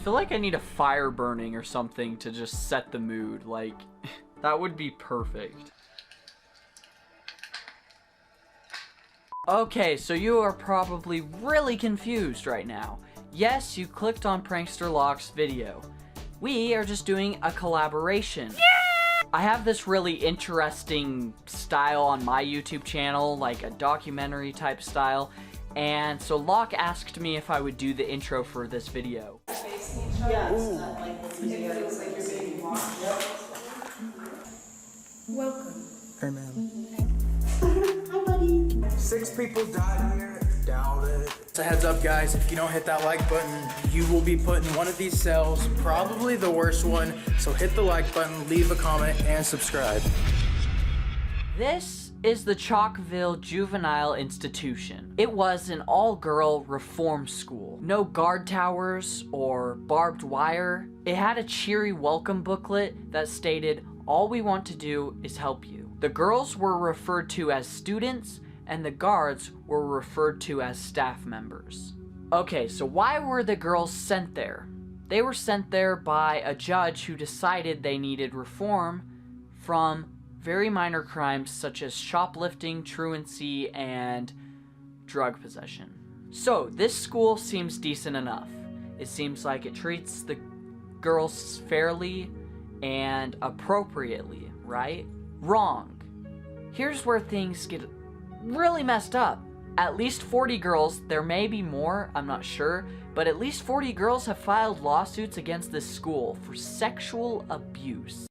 feel like I need a fire burning or something to just set the mood. Like, that would be perfect. Okay, so you are probably really confused right now. Yes, you clicked on Prankster Locke's video. We are just doing a collaboration. Yeah! I have this really interesting style on my YouTube channel, like a documentary type style. And so Locke asked me if I would do the intro for this video. Welcome. Hey man. Hi buddy. 6 people died here. Doubt it. So heads up guys, if you don't hit that like button, you will be put in one of these cells, probably the worst one. So hit the like button, leave a comment, and subscribe. This is the Chalkville Juvenile Institution. It was an all-girl reform school. No guard towers or barbed wire. It had a cheery welcome booklet that stated, "All we want to do is help you." The girls were referred to as students, and the guards were referred to as staff members. Okay, so why were the girls sent there? They were sent there by a judge who decided they needed reform from very minor crimes such as shoplifting, truancy, and drug possession. So this school seems decent enough. It seems like it treats the girls fairly and appropriately, right? Wrong. Here's where things get really messed up. At least 40 girls, there may be more, I'm not sure, but at least 40 girls have filed lawsuits against this school for sexual abuse.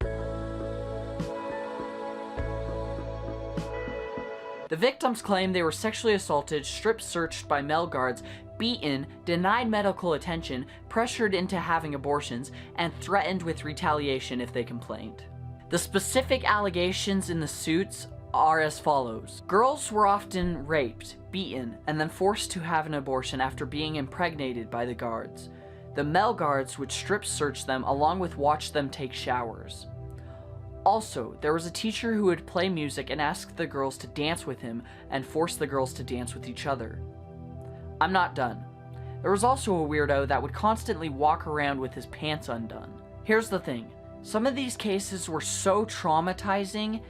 The victims claim they were sexually assaulted, strip-searched by male guards, beaten, denied medical attention, pressured into having abortions, and threatened with retaliation if they complained. The specific allegations in the suits are as follows. Girls were often raped, beaten, and then forced to have an abortion after being impregnated by the guards. The male guards would strip-search them along with watch them take showers. Also, there was a teacher who would play music and ask the girls to dance with him and force the girls to dance with each other. I'm not done. There was also a weirdo that would constantly walk around with his pants undone. Here's the thing. Some of these cases were so traumatizing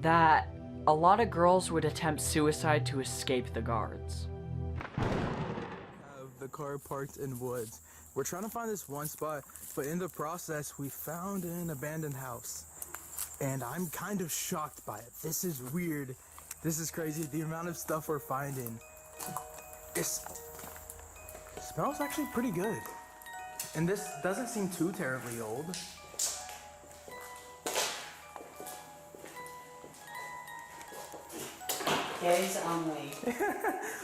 that a lot of girls would attempt suicide to escape the guards. The car parked in woods. We're trying to find this one spot, but in the process, we found an abandoned house. And I'm kind of shocked by it. This is weird. This is crazy. The amount of stuff we're finding. It smells actually pretty good. And this doesn't seem too terribly old. Gays only.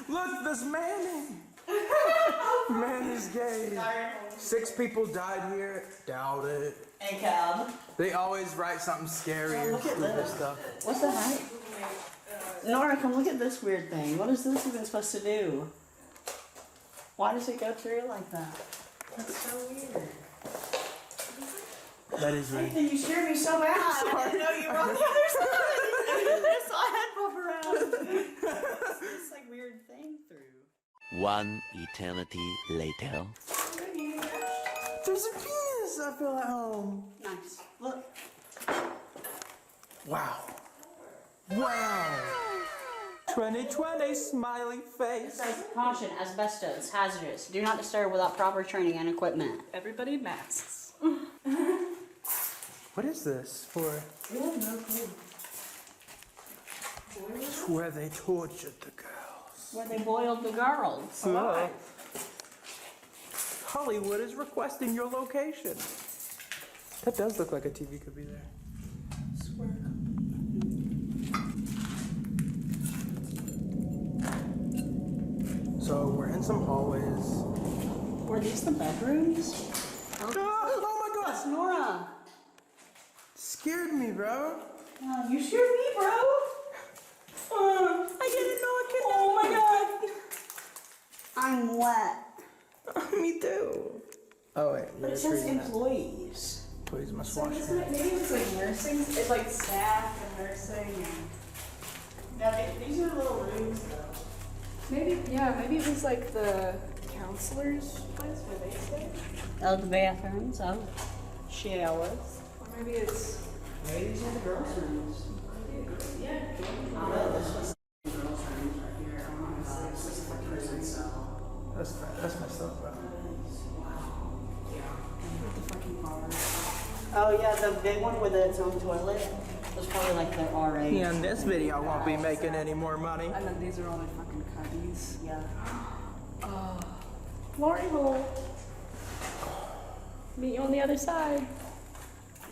Look, this man. Man is gay. 6 people died here. Doubt it. Hey, Cub. They always write something scary Oh, or look at stupid this. stuff. What's the heck? Nora, come look at this weird thing. What is this even supposed to do? Why does it go through like that? That's so weird. That is weird. Nathan, you scared me so bad. I didn't know you were on the other side. I saw a head pop around. This like weird thing through. One eternity later. There's a penis I feel at home. Nice. Look. Wow. Wow. 2020 smiley face. It says, caution, asbestos, hazardous. Do not disturb without proper training and equipment. Everybody masks. What is this for? We have no clue. It's where they tortured the girls. Where they boiled the girls. Hello. Hollywood is requesting your location. That does look like a TV could be there. So we're in some hallways. Were these the bedrooms? Oh my That's god! Nora. Scared me, bro. You scared me, bro. I didn't know it could. Oh my god. I'm wet. Me too. Oh wait, But it says employees. Please must So wash isn't it, maybe it's like nursing, it's like staff and nursing and... Now, these are little rooms though. Maybe, yeah, maybe it was like the counselor's place where they stay. Oh, the bathrooms, oh, showers. Or maybe it's. Maybe these are the girls' rooms. Yeah. Oh, no, this was the girls' rooms right here. Oh my god, this is the prison cell. That's messed up, bro. With the fucking car. Oh yeah, the big one with its own toilet. Was probably like the R8. Yeah, in this video, I won't be making any more money. And then these are all the fucking cubbies. Yeah. Glory hole. Meet you on the other side.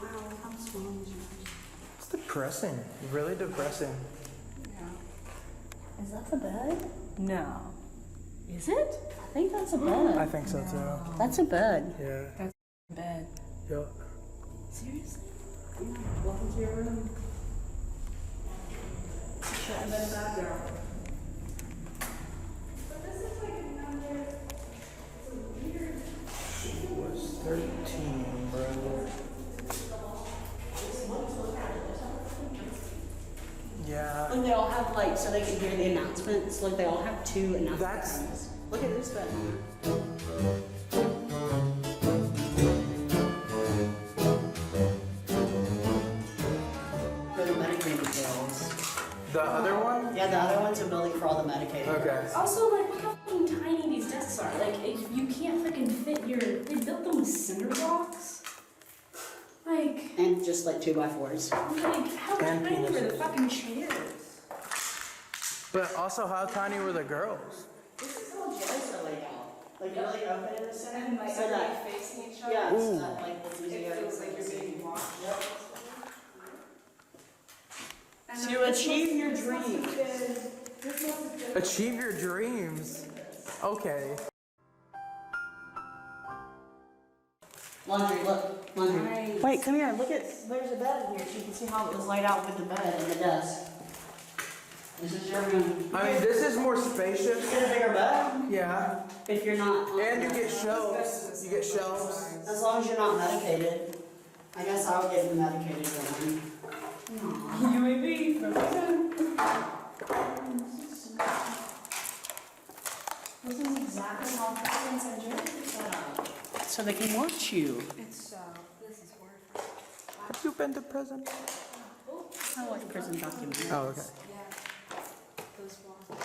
Wow, how small is yours? It's depressing. Really depressing. Is that the bed? No. Is it? I think that's a bed. I think so too. That's a bed. Yeah. Bed. Yep. Seriously? Yeah. Welcome to your room. And then back there. She was 13, bro. Yeah. Like they all have like, so they can hear the announcements. Like they all have two announcements. That's- Look at this bed. For the Medicated Girls. The other one? Yeah, the other one's a building for all the Medicated Okay. Girls. Also, like, look how fucking tiny these desks are. Like, if you can't fucking fit your. They built them with cinder blocks. Like, And just like 2x4s. like how And tiny were the penises. fucking chairs? But also, how tiny were the girls? This is how chairs are laid out. Like really open in the center. And like so that, facing each other. yeah, so Ooh. that like it's easier. It feels like you're being watched. Yep. And To then this achieve must- your this must have dreams. been- This must have been. Achieve your dreams. Okay. Laundry, look. Laundry. Nice. Wait, come here. Look at, there's a bed in here. So you can see how it was laid out with the bed and the desk. This is your room. I mean, this is more spacious. You get a bigger bed Yeah. if you're not. And you get shelves. You get shelves. As long as you're not medicated. I guess I'll get the medicated one. UAV from This is exactly how prisons and jails are set up. So they can watch you. It's so. This is horrifying. Have you been to prison? I like prison documentaries. Oh, okay. Yeah. Those walls.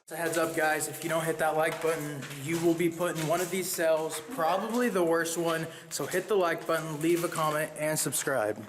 So heads up, guys, if you don't hit that like button, you will be put in one of these cells, probably the worst one. So hit the like button, leave a comment, and subscribe.